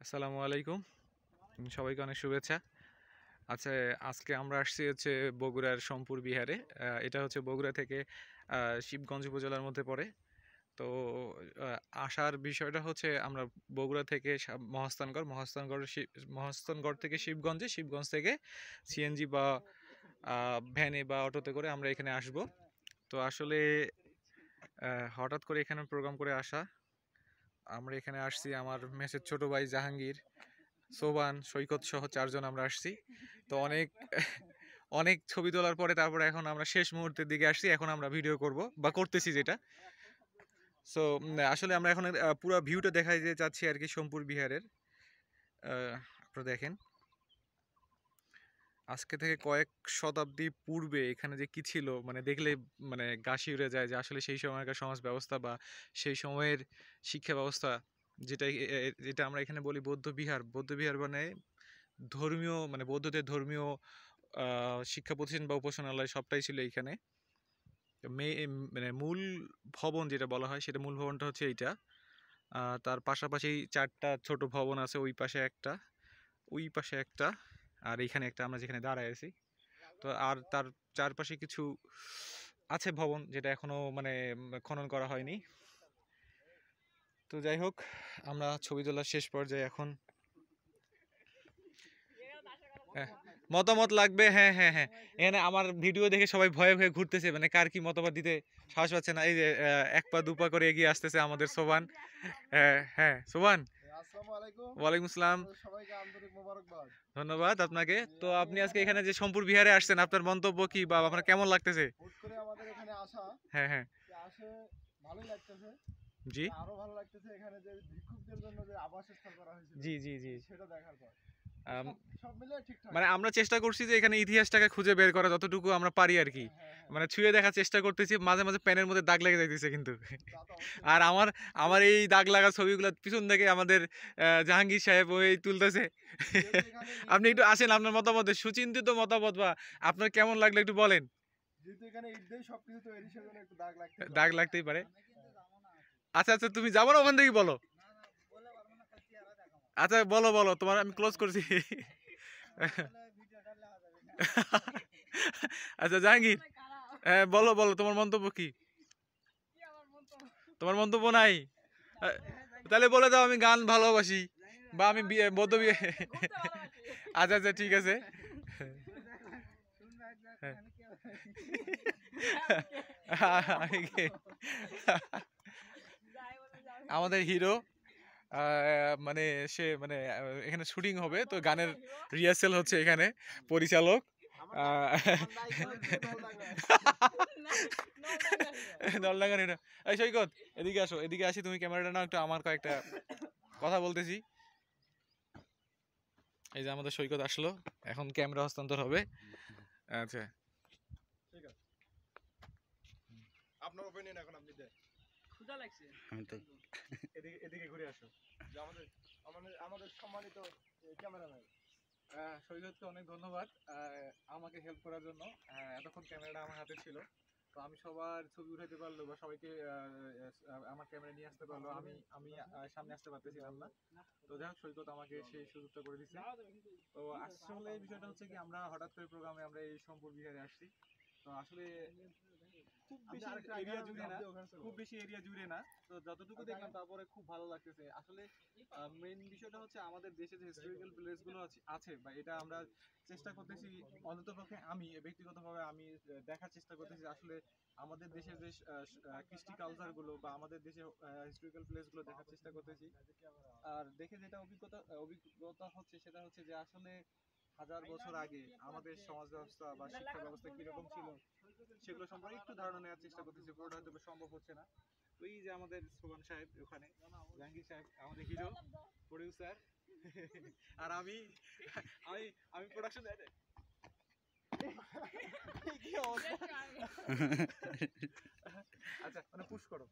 আসসালামু আলাইকুম, সবাইকে অনেক শুভেচ্ছা। আচ্ছা, আজকে আমরা আসছি হচ্ছে বগুড়ার সোমপুর বিহারে। এটা হচ্ছে বগুড়া থেকে শিবগঞ্জ উপজেলার মধ্যে পড়ে। তো আহ, আসার বিষয়টা হচ্ছে আমরা বগুড়া থেকে মহাস্থানগড় থেকে শিবগঞ্জে, শিবগঞ্জ থেকে সিএনজি বা ভ্যানে বা অটোতে করে আমরা এখানে আসব। তো আসলে হঠাৎ করে এখানে প্রোগ্রাম করে আসা। আমরা এখানে আসছি, আমার মেসের ছোট ভাই জাহাঙ্গীর, সোবান, সৈকত সহ চারজন আমরা আসছি। তো অনেক অনেক ছবি তোলার পরে তারপরে এখন আমরা শেষ মুহূর্তের দিকে আসছি, এখন আমরা ভিডিও করব বা করতেছি যেটা। সো আসলে আমরা এখন পুরো ভিউটা দেখাই যে চাচ্ছি আর কি সোমপুর বিহারের। আপনারা দেখেন, আজকে থেকে কয়েক শতাব্দী পূর্বে এখানে যে কি ছিল, মানে দেখলে মানে গা শিউরে যায় যে আসলে সেই সময়কার সমাজ ব্যবস্থা বা সেই সময়ের শিক্ষা ব্যবস্থা, যেটা যেটা আমরা এখানে বলি বৌদ্ধ বিহার মানে ধর্মীয়, মানে বৌদ্ধদের ধর্মীয় শিক্ষা প্রতিষ্ঠান বা উপাসনালয় সবটাই ছিল এইখানে। তো মানে মূল ভবন যেটা বলা হয়, সেটা মূল ভবনটা হচ্ছে এইটা। তার পাশাপাশি চারটা ছোট ভবন আছে, ওই পাশে একটা, ওই পাশে একটা, আর এইখানে একটা আমরা যেখানে দাঁড়ায় আছি। তো আর তার চারপাশে কিছু আছে ভবন, যেটা এখনো মানে খনন করা হয়নি। তো যাই হোক, আমরা ছবি তোলার শেষ পর্যায়ে এখন। হ্যাঁ, মতামত লাগবে, হ্যাঁ হ্যাঁ হ্যাঁ। এখানে আমার ভিডিও দেখে সবাই ভয়ে ভয়ে ঘুরতেছে, মানে কার কি মতামত দিতে সাহস পাচ্ছে না। এই যে এক পা দুপা করে এগিয়ে আসতেছে আমাদের সোবান। হ্যাঁ হ্যাঁ, সোবান। আসসালামু আলাইকুম। ওয়ালাইকুম আসসালাম। আপনাদের সবাইকে আন্তরিক মোবারকবাদ। ধন্যবাদ আপনাকে। জি, তো আমি আপনি আজকে এখানে এখানে যে সোমপুর বিহারে আসছেন, আপনার মন্তব্য কি বা আপনার কেমন লাগতেছে? হুট করে আমাদের এখানে আসা, হ্যাঁ হ্যাঁ। আসে ভালোই লাগতেছে। জি আরো ভালো লাগতেছে এখানে যে ভিক্ষুকদের জন্য যে আবাসস্থল করা হয়েছিল, জি জি জি। সেটা দেখার পর। আম, সব সব মিলে ঠিকঠাক। মানে আমরা চেষ্টা করছি যে এখানে ইতিহাসটাকে খুঁজে বের করা যতটুকু আমরা পারি আর কি। হ্যাঁ, হ্যাঁ, হ্যাঁ। মানে ছুঁয়ে দেখার চেষ্টা করতেছি, মাঝে মাঝে পেনের মধ্যে দাগ লেগে যাইতেছে কিন্তু। তা তো অবশ্যই আর লাগবে। আমার আমার এই দাগ লাগা ছবিগুলো পিছন থেকে আমাদের জাহাঙ্গীর সাহেব ওই তুলতেছে। যেহেতু এখানে আপনি ঈদ একটু আসেন, আপনার মতামত, সুচিন্তিত মতামত বা আপনার কেমন লাগলো একটু বলেন। যেহেতু এখানে ঈদ দিয়ে সবকিছু তৈরি, সেজন্য একটু দাগ লাগতেই দাগ পারে। লাগতেই পারে। আচ্ছা আচ্ছা, তুমি যাবো না ওখান থেকেই বলো। আচ্ছা বলো বলো, তোমার আমি ক্লোজ করছি। আচ্ছা জাহাঙ্গীর, হ্যাঁ বলো বলো, তোমার মন্তব্য কি? তোমার মন্তব্য নাই? আহ, তাহলে বলে দাও আমি গান ভালোবাসি বা আমি বৌদ্ধ বিয়ে। আচ্ছা আচ্ছা, ঠিক আছে। হ্যাঁ। আমাদের হিরো, মানে সে মানে এখানে শুটিং হবে, তো গানের রিহার্সেল হচ্ছে এখানে। পরিচালক দলডাঙ্গা হিরো। এই সৈকত, এদিকে আসো, এদিকে আসি, তুমি ক্যামেরাটা নাও একটু, আমার কয়েকটা কথা বলতেছি। এই যে আমাদের সৈকত আসলো, এখন ক্যামেরা হস্তান্তর হবে। আচ্ছা, ঠিক আছে। আপনার ওপিনিয়ন এখন আপনি দেন। ক্ষুধা লাগছে। আমি তো এদিকে এদিকে ঘুরে আসো। যে আমাদের আমাদের আমাদের সম্মানিত ক্যামেরাম্যান। সৈকতকে অনেক ধন্যবাদ আমাকে হেল্প করার জন্য। এতক্ষণ ক্যামেরাটা আমার হাতে ছিল, তো আমি সবার ছবি উঠাতে পারলো বা সবাইকে আমার ক্যামেরা নিয়ে আসতে পারলো, আমি আমি সামনে আসতে পারতেছিলাম না। তো যাই হোক, সৈকত আমাকে সেই সুযোগটা করে দিচ্ছে। তো আসলে এই বিষয়টা হচ্ছে কি, আমরা হঠাৎ করে প্রোগ্রামে আমরা এই সোমপুর বিহারে আসছি। তো আসলে খুব বেশি এরিয়া জুড়ে না, খুব বেশি এরিয়া জুড়ে না। তো যতটুকু দেখলাম তারপরে খুব ভালো লাগতেছে আসলে। মেইন বিষয়টা হচ্ছে আমাদের দেশে যে হিস্টোরিক্যাল প্লেসগুলো আছে বা এটা আমরা চেষ্টা করতেছি, অন্ততপক্ষে আমি ব্যক্তিগতভাবে আমি দেখার চেষ্টা করতেছি আসলে আমাদের দেশের যে কৃষ্টি কালচারগুলো বা আমাদের দেশের হিস্টোরিক্যাল প্লেসগুলো দেখার চেষ্টা করতেছি। আর দেখে যেটা অভিজ্ঞতা হচ্ছে, সেটা হচ্ছে যে আসলে হাজার বছর আগে আমাদের সমাজ ব্যবস্থা বা শিক্ষা ব্যবস্থা কিরকম ছিল সেগুলো সম্পর্কে একটু ধারণা নেওয়ার চেষ্টা করতেছি। পুরোটা হয়তো সম্ভব হচ্ছে না। তো এই যে আমাদের সোবান সাহেব ওখানে, জাহাঙ্গীর সাহেব আমাদের হিরো, প্রডিউসার, আর আমি আমি আমি প্রোডাকশন। আচ্ছা, মানে পুশ করো।